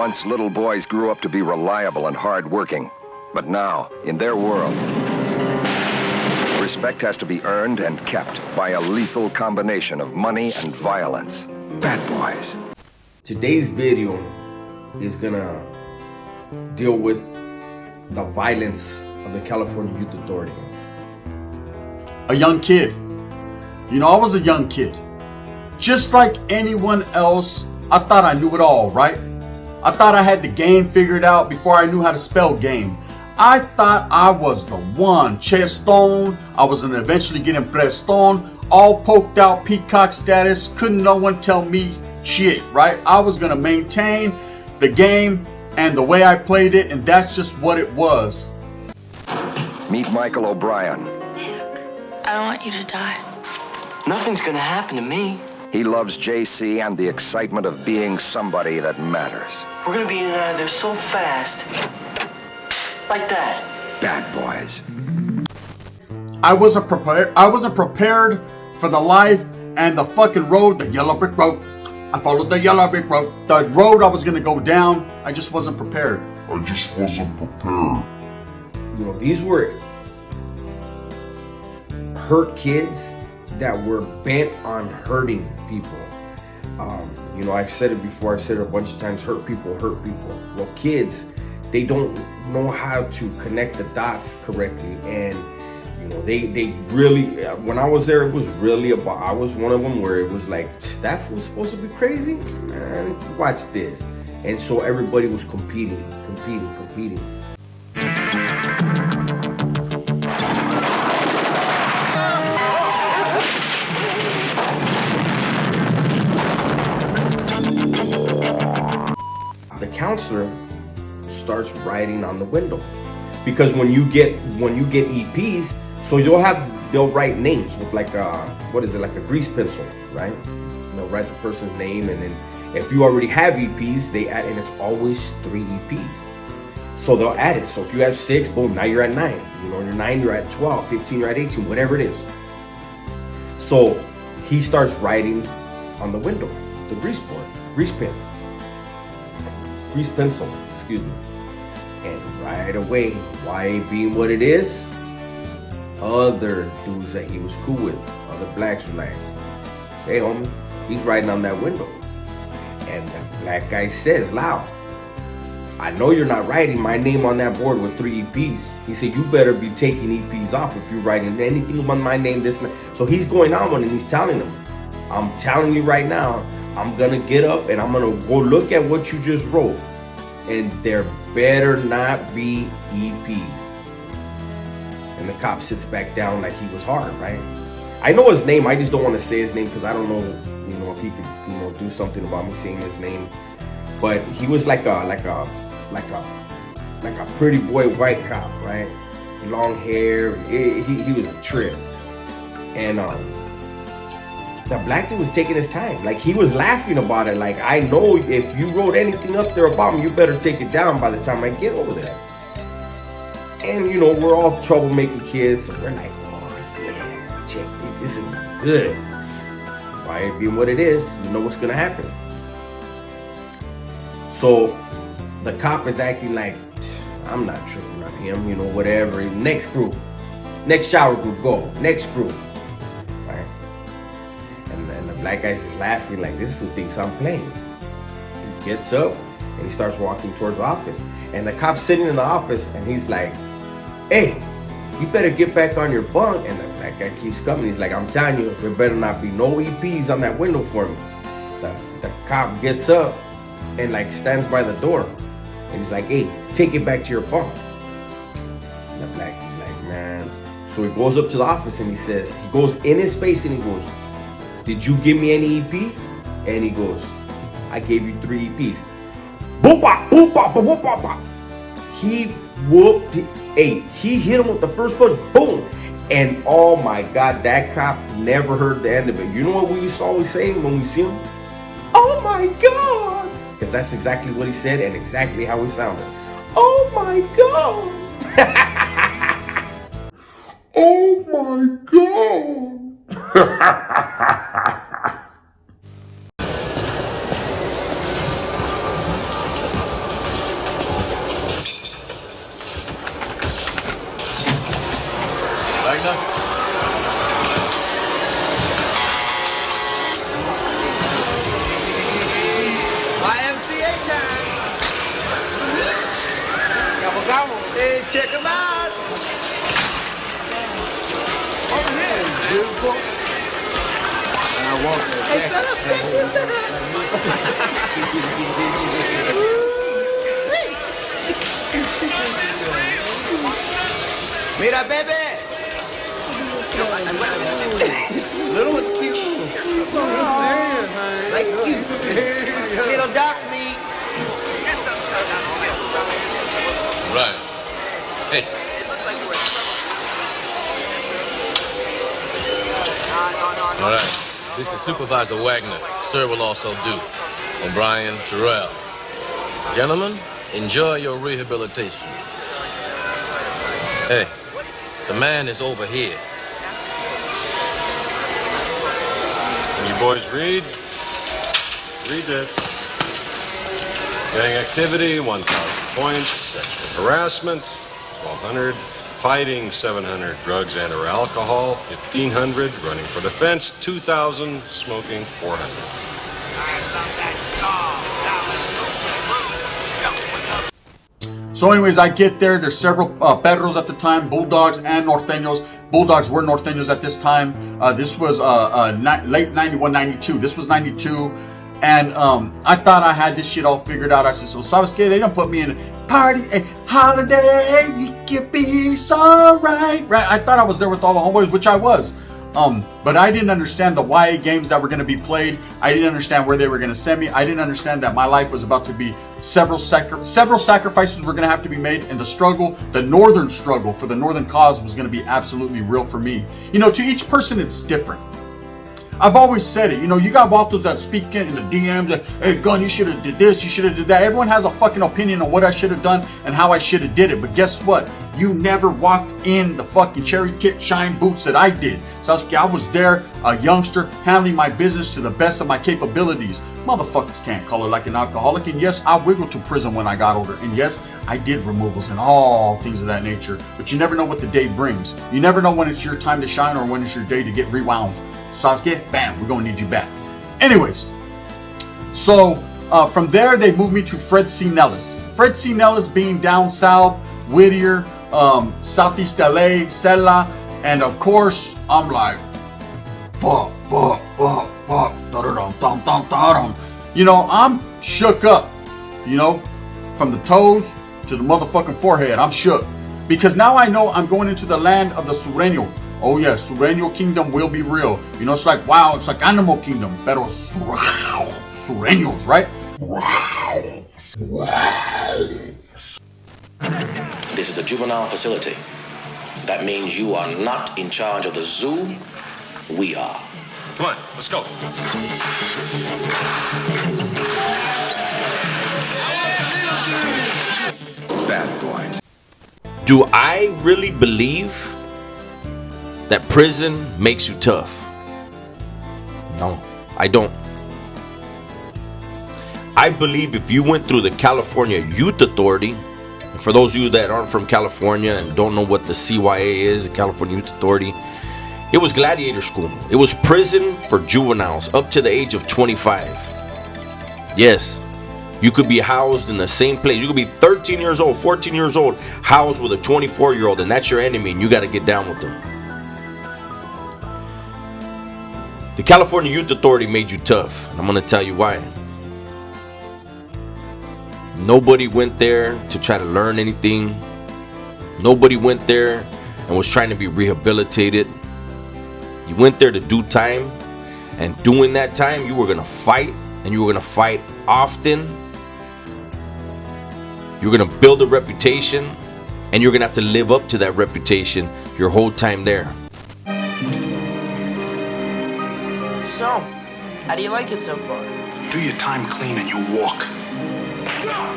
Once little boys grew up to be reliable and hardworking. But now, in their world, respect has to be earned and kept by a lethal combination of money and violence. Bad boys. Today's video is gonna deal with the violence of the California Youth Authority. A young kid. You know, I was a young kid. Just like anyone else, I thought I knew it all, right? I thought I had the game figured out before I knew how to spell game. I thought I was the one. Chestone, I was gonna eventually get impressed on, all poked out peacock status, couldn't no one tell me shit, right? I was gonna maintain the game and the way I played it, and that's just what it was. Meet Michael O'Brien. I don't want you to die. Nothing's gonna happen to me. He loves JC and the excitement of being somebody that matters. We're gonna be in and out of there so fast. Like that. Bad boys. I wasn't prepared for the life and the fucking road, the yellow brick road. I followed the yellow brick road. The road I was gonna go down, I just wasn't prepared. You know, these were hurt kids that were bent on hurting people. You know, I've said it before, I've said it a bunch of times, hurt people hurt people. Well, kids, they don't know how to connect the dots correctly, and you know, they really, when I was there, it was really about, I was one of them where it was like, that was supposed to be crazy? Man, watch this. And so everybody was competing. The counselor starts writing on the window, because when you get EPs, so they'll write names with like a like a grease pencil, right? They'll write the person's name, and then if you already have EPs, they add, and it's always 3 EPs. So they'll add it. So if you have 6, boom, now you're at 9. You know, you're 9, you're at 12, 15, you're at 18, whatever it is. So he starts writing on the window, the grease pencil, excuse me. And right away, why being what it is, other dudes that he was cool with, other blacks were like, say homie, he's writing on that window. And the black guy says loud, I know you're not writing my name on that board with 3 EPs. He said, you better be taking EPs off if you're writing anything on my name, this and that. So he's going on and he's telling them, I'm telling you right now, I'm gonna get up and I'm gonna go look at what you just wrote. And there better not be EPs. And the cop sits back down like he was hard, right? I know his name, I just don't want to say his name because I don't know, you know, if he could, you know, do something about me saying his name. But he was like a pretty boy white cop, right? Long hair, he was a trip. And the black dude was taking his time. Like, he was laughing about it. Like, I know if you wrote anything up there about me, you better take it down by the time I get over there. And, you know, we're all troublemaking kids. So we're like, oh, yeah, check this is good. Why it being what it is, you know what's going to happen. So the cop is acting like, I'm not tripping on him, you know, whatever. Next group. Next shower group, go. Next group. And the black guy's just laughing like, this who thinks I'm playing. He gets up and he starts walking towards the office. And the cop's sitting in the office and he's like, hey, you better get back on your bunk. And the black guy keeps coming. He's like, I'm telling you, there better not be no EPs on that window for me. The cop gets up and like stands by the door. And he's like, hey, take it back to your bunk. And the black dude's like, man. So he goes up to the office and he says, he goes in his face and he goes, did you give me any EPs? And he goes, I gave you 3 EPs. Boop bop, boop bop, boop bop, bop. He whooped, he hit him with the first punch, boom. And oh my God, that cop never heard the end of it. You know what we used to always say when we see him? Oh my God. Because that's exactly what he said and exactly how he sounded. Oh my God. Oh my God. Wagner. YMCA time. Hey, check them out. Over here. Beautiful. I want that. Hey, shut up, Texas. Mira, baby. Little one's cute. Like cute. Little dark meat. Right. Hey. All right. This is Supervisor Wagner. Sir will also do. O'Brien, Terrell. Gentlemen, enjoy your rehabilitation. Hey, the man is over here. Can you boys read? Read this. Gang activity, 1,000 points. Sexual harassment, 1,200. Fighting, 700. Drugs and or alcohol, 1,500. Running for defense, 2,000. Smoking, 400. So anyways, I get there. There's several perros at the time, bulldogs and norteños. Bulldogs were norteños at this time. This was late 91, 92. This was 92. And I thought I had this shit all figured out. I said, so sabes que? They don't put me in a party, a holiday, you can be so right. I thought I was there with all the homeboys, which I was. But I didn't understand the YA games that were going to be played. I didn't understand where they were going to send me. I didn't understand that my life was about to be several sacrifices were going to have to be made, and the struggle, the northern struggle for the northern cause was going to be absolutely real for me. You know, to each person it's different. I've always said it, you know, you got vatos that speak in the DMs that, hey, Gun, you should have did this, you should have did that. Everyone has a fucking opinion on what I should have done and how I should have did it. But guess what? You never walked in the fucking cherry tip shine boots that I did. Sasuke, I was there, a youngster, handling my business to the best of my capabilities. Motherfuckers can't call it like an alcoholic. And yes, I wiggled to prison when I got older. And yes, I did removals and all things of that nature. But you never know what the day brings. You never know when it's your time to shine or when it's your day to get rewound. Sasuke, bam, we're gonna need you back. Anyways, so from there they moved me to Fred C. Nellis. Fred C. Nellis being down south, Whittier, Southeast LA, Sela, and of course, I'm like, fuck. You know, I'm shook up, you know, from the toes to the motherfucking forehead. I'm shook. Because now I know I'm going into the land of the Sureño. Oh yes, Sureño Kingdom will be real. You know, it's like, wow, it's like Animal Kingdom. Pero Sureños, right? This is a juvenile facility. That means you are not in charge of the zoo. We are. Come on, let's go. Bad boys. Do I really believe that prison makes you tough? No, I don't. I believe if you went through the California Youth Authority, and for those of you that aren't from California and don't know what the CYA is, the California Youth Authority, it was Gladiator school. It was prison for juveniles up to the age of 25. Yes, you could be housed in the same place. You could be 13 years old, 14 years old, housed with a 24-year-old, and that's your enemy, and you got to get down with them. The California Youth Authority made you tough, and I'm going to tell you why. Nobody went there to try to learn anything. Nobody went there and was trying to be rehabilitated. You went there to do time, and doing that time, you were going to fight, and you were going to fight often. You're going to build a reputation, and you're going to have to live up to that reputation your whole time there. So, how do you like it so far? Do your time clean and you walk.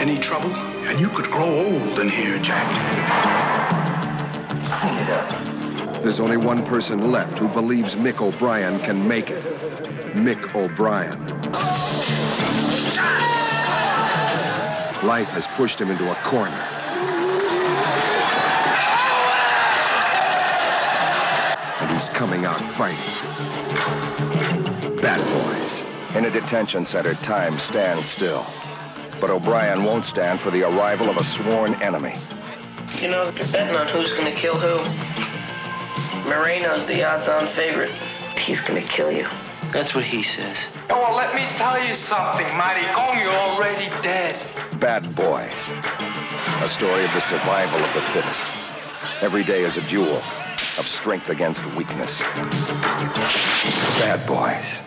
Any trouble, and you could grow old in here, Jack. Clean it up. There's only one person left who believes Mick O'Brien can make it. Mick O'Brien. Life has pushed him into a corner. he's coming out fighting. Bad boys. In a detention center, time stands still. But O'Brien won't stand for the arrival of a sworn enemy. You know, they're betting on who's gonna kill who. Moreno's the odds-on favorite. He's gonna kill you. That's what he says. Oh, well, let me tell you something, Maricón, you're already dead. Bad Boys. A story of the survival of the fittest. Every day is a duel of strength against weakness. Bad Boys.